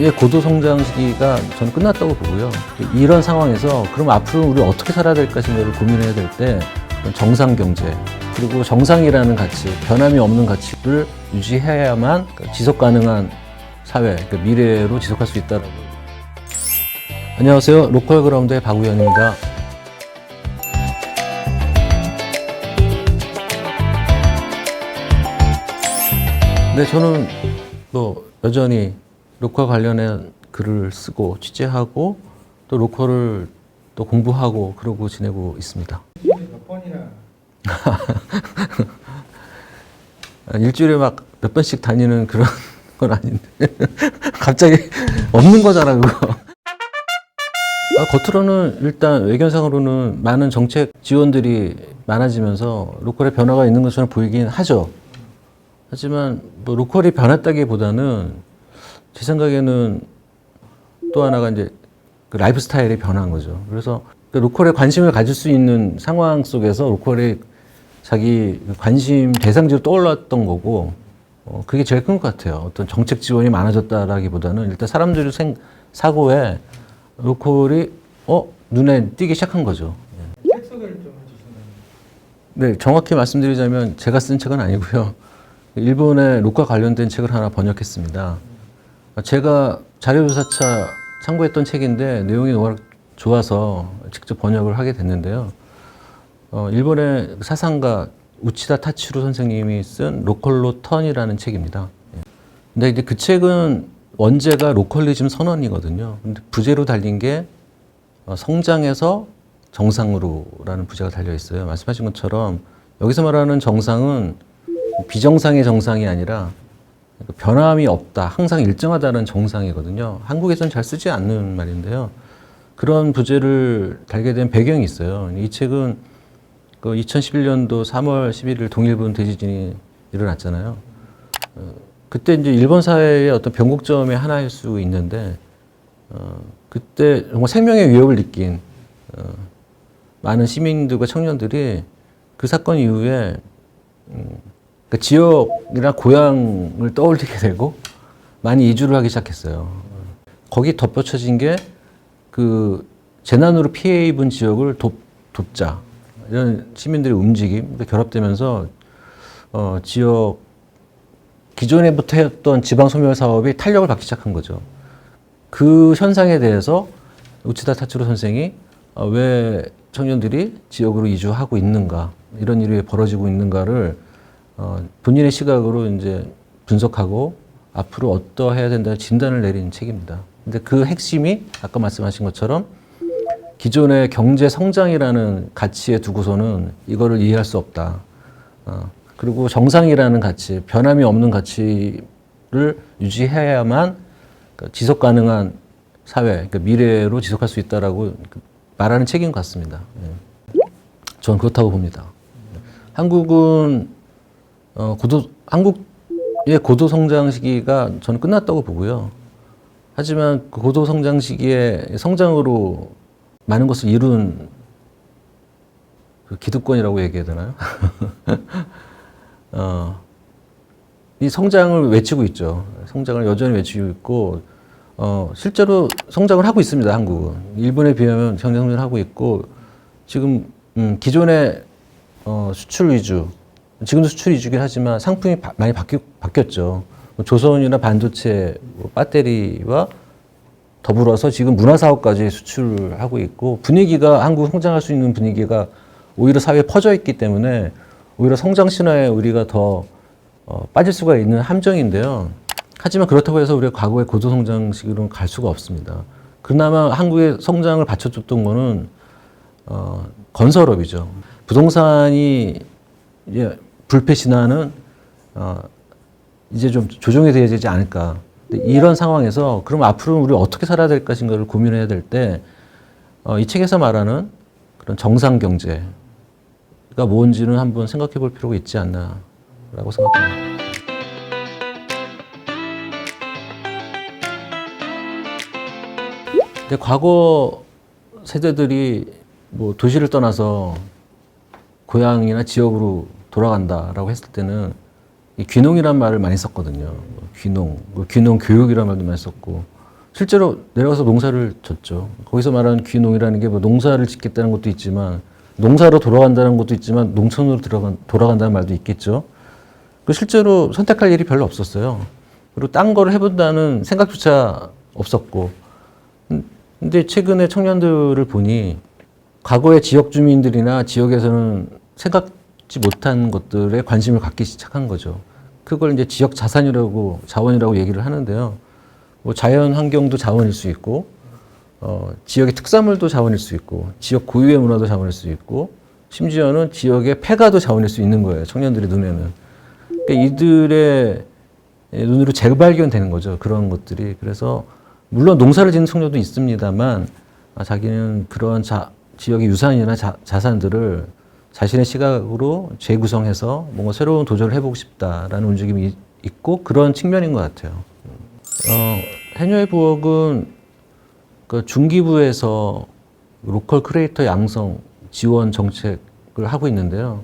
한국의 고도 성장 시기가 저는 끝났다고 보고요. 이런 상황에서 그럼 앞으로 우리 어떻게 살아야 될 것인가를 고민해야 될 때 정상 경제 그리고 정상이라는 가치, 변함이 없는 가치를 유지해야만 지속 가능한 사회, 그러니까 미래로 지속할 수 있다라고. 안녕하세요. 로컬 그라운드의 박우현입니다. 네, 저는 여전히 로컬 관련한 글을 쓰고 취재하고 또 로컬을 또 공부하고 그러고 지내고 있습니다. 일주일에 몇 번이나? 일주일에 막 몇 번씩 다니는 그런 건 아닌데 갑자기 없는 거잖아 그거. 겉으로는 일단 외견상으로는 많은 정책 지원들이 많아지면서 로컬의 변화가 있는 것처럼 보이긴 하죠. 하지만 로컬이 변했다기보다는 제 생각에는 또 하나가 이제 그 라이프 스타일이 변한 거죠. 그래서 로컬에 관심을 가질 수 있는 상황 속에서 로컬이 자기 관심 대상지로 떠올랐던 거고, 그게 제일 큰 것 같아요. 어떤 정책 지원이 많아졌다라기보다는 일단 사람들의 사고에 로컬이 눈에 띄기 시작한 거죠. 책 소개를 좀 해주시면. 네, 정확히 말씀드리자면 제가 쓴 책은 아니고요. 일본의 로컬 관련된 책을 하나 번역했습니다. 제가 자료조사차 참고했던 책인데 내용이 워낙 좋아서 직접 번역을 하게 됐는데요. 일본의 사상가 우치다 타치로 선생님이 쓴 로컬로 턴이라는 책입니다. 근데 이제 그 책은 원제가 로컬리즘 선언이거든요. 근데 부제로 달린 게 성장에서 정상으로라는 부제가 달려 있어요. 말씀하신 것처럼 여기서 말하는 정상은 비정상의 정상이 아니라 변함이 없다, 항상 일정하다는 정상이거든요. 한국에서는 잘 쓰지 않는 말인데요. 그런 부제를 달게 된 배경이 있어요. 이 책은 2011년도 3월 11일 동일본 대지진이 일어났잖아요. 그때 이제 일본 사회의 어떤 변곡점의 하나일 수 있는데, 그때 정말 생명의 위협을 느낀 많은 시민들과 청년들이 그 사건 이후에 그 지역이나 고향을 떠올리게 되고 많이 이주를 하기 시작했어요. 거기 덧붙여진 게 그 재난으로 피해 입은 지역을 돕자 이런 시민들의 움직임 결합되면서 지역 기존에부터 했던 지방 소멸 사업이 탄력을 받기 시작한 거죠. 그 현상에 대해서 우치다 타츠로 선생이 왜 청년들이 지역으로 이주하고 있는가, 이런 일이 왜 벌어지고 있는가를 본인의 시각으로 이제 분석하고 앞으로 어떠해야 된다는 진단을 내린 책입니다. 근데 그 핵심이 아까 말씀하신 것처럼 기존의 경제 성장이라는 가치에 두고서는 이거를 이해할 수 없다. 그리고 정상이라는 가치, 변함이 없는 가치를 유지해야만 지속 가능한 사회, 그러니까 미래로 지속할 수 있다라고 말하는 책인 것 같습니다. 저는 그렇다고 봅니다. 한국은 한국의 고도 성장 시기가 저는 끝났다고 보고요. 하지만 그 고도 성장 시기에 성장으로 많은 것을 이룬 그 기득권이라고 얘기해야 되나요? 이 성장을 외치고 있죠. 성장을 여전히 외치고 있고, 실제로 성장을 하고 있습니다. 한국은 일본에 비하면 성장을 하고 있고, 지금 기존의 수출 위주, 지금도 수출 위주긴 하지만 상품이 많이 바뀌었죠. 조선이나 반도체, 배터리와 더불어서 지금 문화사업까지 수출을 하고 있고, 분위기가 한국 성장할 수 있는 분위기가 오히려 사회에 퍼져 있기 때문에 오히려 성장 신화에 우리가 더 빠질 수가 있는 함정인데요. 하지만 그렇다고 해서 우리가 과거의 고도 성장 시기로는 갈 수가 없습니다. 그나마 한국의 성장을 받쳐줬던 거는 건설업이죠. 부동산이 이제 불패 신화는 이제 좀 조정이 되어야 되지 않을까. 이런 상황에서 그럼 앞으로 우리 어떻게 살아야 될 것인가를 고민해야 될 때 이 책에서 말하는 그런 정상 경제가 뭔지는 한번 생각해 볼 필요가 있지 않나라고 생각합니다. 근데 과거 세대들이 도시를 떠나서 고향이나 지역으로 돌아간다라고 했을 때는 이 귀농이란 말을 많이 썼거든요. 귀농 교육이란 말도 많이 썼고, 실제로 내려가서 농사를 졌죠. 거기서 말하는 귀농이라는 게 뭐 농사를 짓겠다는 것도 있지만 농사로 돌아간다는 것도 있지만 농촌으로 돌아간다는 말도 있겠죠. 그 실제로 선택할 일이 별로 없었어요. 그리고 딴 거를 해본다는 생각조차 없었고. 근데 최근에 청년들을 보니 과거의 지역 주민들이나 지역에서는 생각지 못한 것들에 관심을 갖기 시작한 거죠. 그걸 이제 지역 자원이라고 얘기를 하는데요. 뭐 자연 환경도 자원일 수 있고, 지역의 특산물도 자원일 수 있고, 지역 고유의 문화도 자원일 수 있고, 심지어는 지역의 폐가도 자원일 수 있는 거예요. 청년들의 눈에는. 그러니까 이들의 눈으로 재발견되는 거죠. 그런 것들이. 그래서 물론 농사를 짓는 청년도 있습니다만 자기는 그런 지역의 유산이나 자산들을 자신의 시각으로 재구성해서 뭔가 새로운 도전을 해보고 싶다라는 움직임이 있고 그런 측면인 것 같아요. 해녀의 부엌은 그 중기부에서 로컬 크리에이터 양성 지원 정책을 하고 있는데요.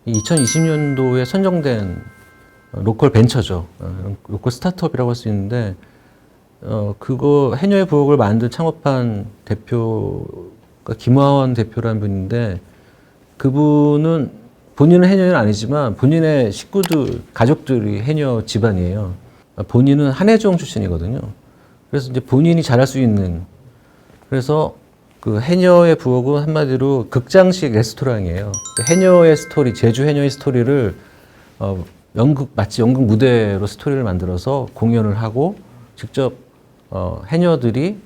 2020년도에 선정된 로컬 벤처죠. 로컬 스타트업이라고 할 수 있는데, 그거 해녀의 부엌을 만든 창업한 대표가 김화원 대표라는 분인데, 그분은 본인은 해녀는 아니지만 본인의 식구들, 가족들이 해녀 집안이에요. 본인은 한예종 출신이거든요. 그래서 이제 본인이 잘할 수 있는, 그래서 그 해녀의 부엌은 한마디로 극장식 레스토랑이에요. 해녀의 스토리, 제주 해녀의 스토리를 마치 연극 무대로 스토리를 만들어서 공연을 하고 직접 해녀들이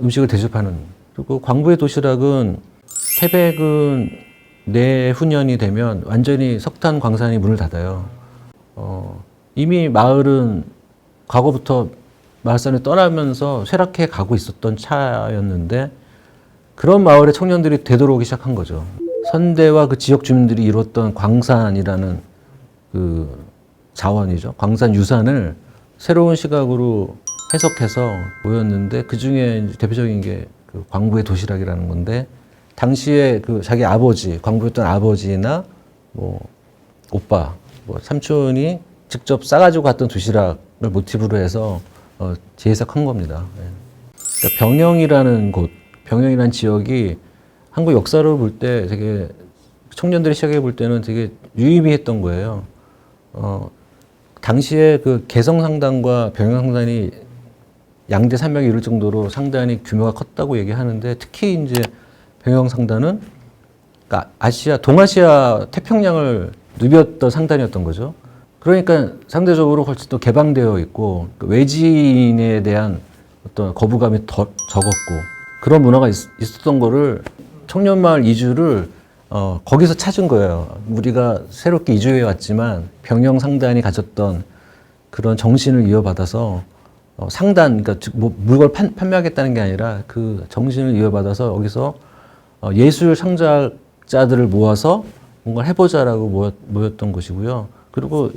음식을 대접하는. 그리고 광부의 도시락은 태백은 내후년이 되면 완전히 석탄 광산이 문을 닫아요. 이미 마을은 과거부터 마을산을 떠나면서 쇠락해 가고 있었던 차였는데 그런 마을의 청년들이 되돌아오기 시작한 거죠. 선대와 그 지역 주민들이 이뤘던 광산이라는 그 자원이죠. 광산 유산을 새로운 시각으로 해석해서 보였는데 그 중에 대표적인 게 그 광부의 도시락이라는 건데 당시에 그 자기 아버지, 광부였던 아버지나 뭐 오빠, 뭐 삼촌이 직접 싸가지고 갔던 도시락을 모티브로 해서 재해석한 겁니다. 그러니까 병영이라는 곳, 병영이라는 지역이 한국 역사로 볼 때 되게 청년들이 시작해 볼 때는 되게 유의미했던 거예요. 당시에 그 개성상단과 병영상단이 양대 산맥이 이룰 정도로 상당히 규모가 컸다고 얘기하는데 특히 이제 병영상단은 그러니까 동아시아 태평양을 누볐던 상단이었던 거죠. 그러니까 상대적으로 훨씬 더 개방되어 있고 외지인에 대한 어떤 거부감이 더 적었고 그런 문화가 있었던 거를 청년마을 이주를 거기서 찾은 거예요. 우리가 새롭게 이주해 왔지만 병영상단이 가졌던 그런 정신을 이어받아서 상단, 그러니까 뭐 물건을 판매하겠다는 게 아니라 그 정신을 이어받아서 여기서 예술 창작자들을 모아서 뭔가를 해보자라고 모였던 것이고요. 그리고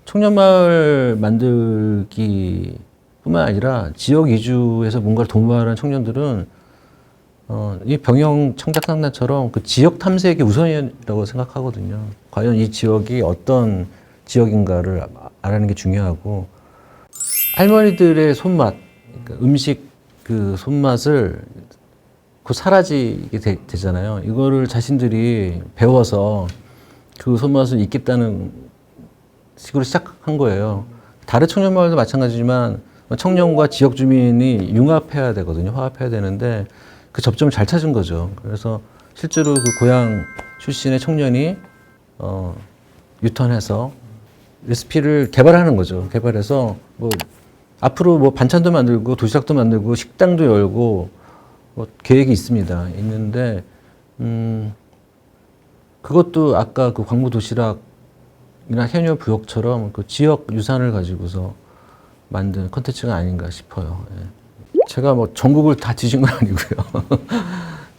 청년마을 만들기 뿐만 아니라 지역 이주에서 뭔가를 도모하는 청년들은 이 병영 창작상단처럼 그 지역 탐색이 우선이라고 생각하거든요. 과연 이 지역이 어떤 지역인가를 알아내는 게 중요하고 할머니들의 손맛, 그러니까 음식 그 손맛을 곧 사라지게 되잖아요. 이거를 자신들이 배워서 그 손맛을 잊겠다는 식으로 시작한 거예요. 다른 청년마을도 마찬가지지만 청년과 지역 주민이 융합해야 되거든요. 화합해야 되는데 그 접점을 잘 찾은 거죠. 그래서 실제로 그 고향 출신의 청년이 유턴해서 레시피를 개발하는 거죠. 개발해서 뭐 앞으로 뭐 반찬도 만들고 도시락도 만들고 식당도 열고 뭐 계획이 있습니다. 있는데 그것도 아까 그 광부 도시락이나 해녀 부역처럼 그 지역 유산을 가지고서 만든 컨텐츠가 아닌가 싶어요. 예. 제가 뭐 전국을 다 뒤진 건 아니고요.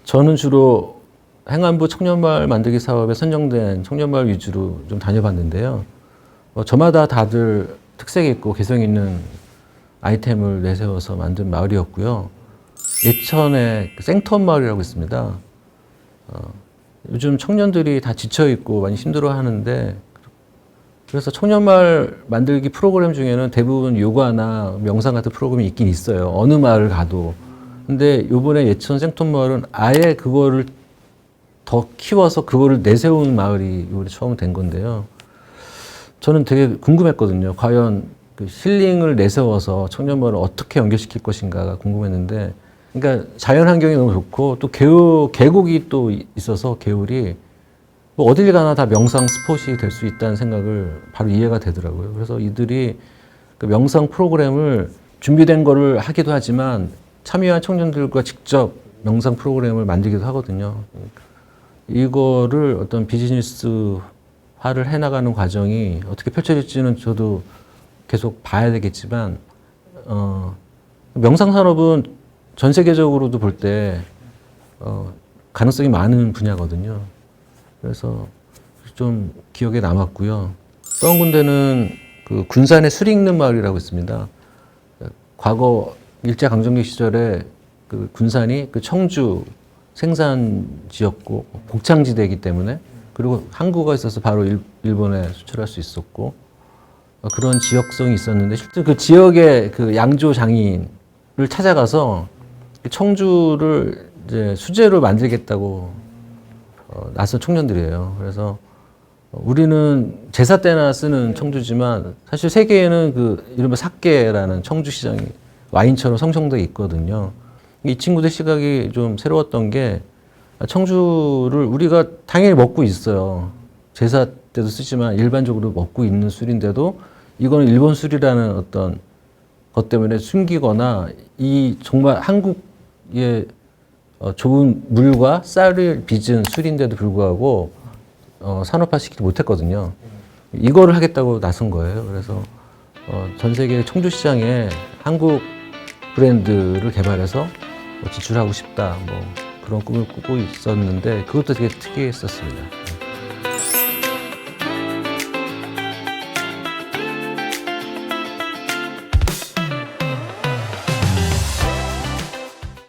저는 주로 행안부 청년마을 만들기 사업에 선정된 청년마을 위주로 좀 다녀봤는데요. 저마다 다들 특색 있고 개성 있는 아이템을 내세워서 만든 마을이었고요. 예천에 생텀 마을이라고 있습니다. 요즘 청년들이 다 지쳐 있고 많이 힘들어 하는데 그래서 청년마을 만들기 프로그램 중에는 대부분 요가나 명상 같은 프로그램이 있긴 있어요. 어느 마을 가도. 근데 요번에 예천 생톤마을은 아예 그거를 더 키워서 그거를 내세운 마을이 이번에 처음 된 건데요. 저는 되게 궁금했거든요. 과연 그 힐링을 내세워서 청년마을을 어떻게 연결시킬 것인가가 궁금했는데, 그러니까 자연 환경이 너무 좋고 또 계곡이 또 있어서 개울이 뭐 어딜 가나 다 명상 스폿이 될 수 있다는 생각을 바로 이해가 되더라고요. 그래서 이들이 그 명상 프로그램을 준비된 거를 하기도 하지만 참여한 청년들과 직접 명상 프로그램을 만들기도 하거든요. 이거를 어떤 비즈니스화를 해나가는 과정이 어떻게 펼쳐질지는 저도 계속 봐야 되겠지만, 명상 산업은 전 세계적으로도 볼 때 가능성이 많은 분야거든요. 그래서 좀 기억에 남았고요. 또 한 군데는 그 군산의 수리익는 마을이라고 있습니다. 과거 일제강점기 시절에 그 군산이 그 청주 생산지였고 곡창지대이기 때문에, 그리고 항구가 있어서 바로 일본에 수출할 수 있었고 그런 지역성이 있었는데, 실제 그 지역의 그 양조 장인을 찾아가서 청주를 이제 수제로 만들겠다고 나선 청년들이에요. 그래서 우리는 제사 때나 쓰는 청주지만 사실 세계에는 그 이른바 사케라는 청주 시장이 와인처럼 성장돼 있거든요. 이 친구들 시각이 좀 새로웠던 게, 청주를 우리가 당연히 먹고 있어요. 제사 때도 쓰지만 일반적으로 먹고 있는 술인데도 이거는 일본 술이라는 어떤 것 때문에 숨기거나, 이 정말 한국의 좋은 물과 쌀을 빚은 술인데도 불구하고 산업화시키지 못했거든요. 이거를 하겠다고 나선 거예요. 그래서 전 세계 청주 시장에 한국 브랜드를 개발해서 진출하고 싶다, 뭐 그런 꿈을 꾸고 있었는데 그것도 되게 특이했었습니다.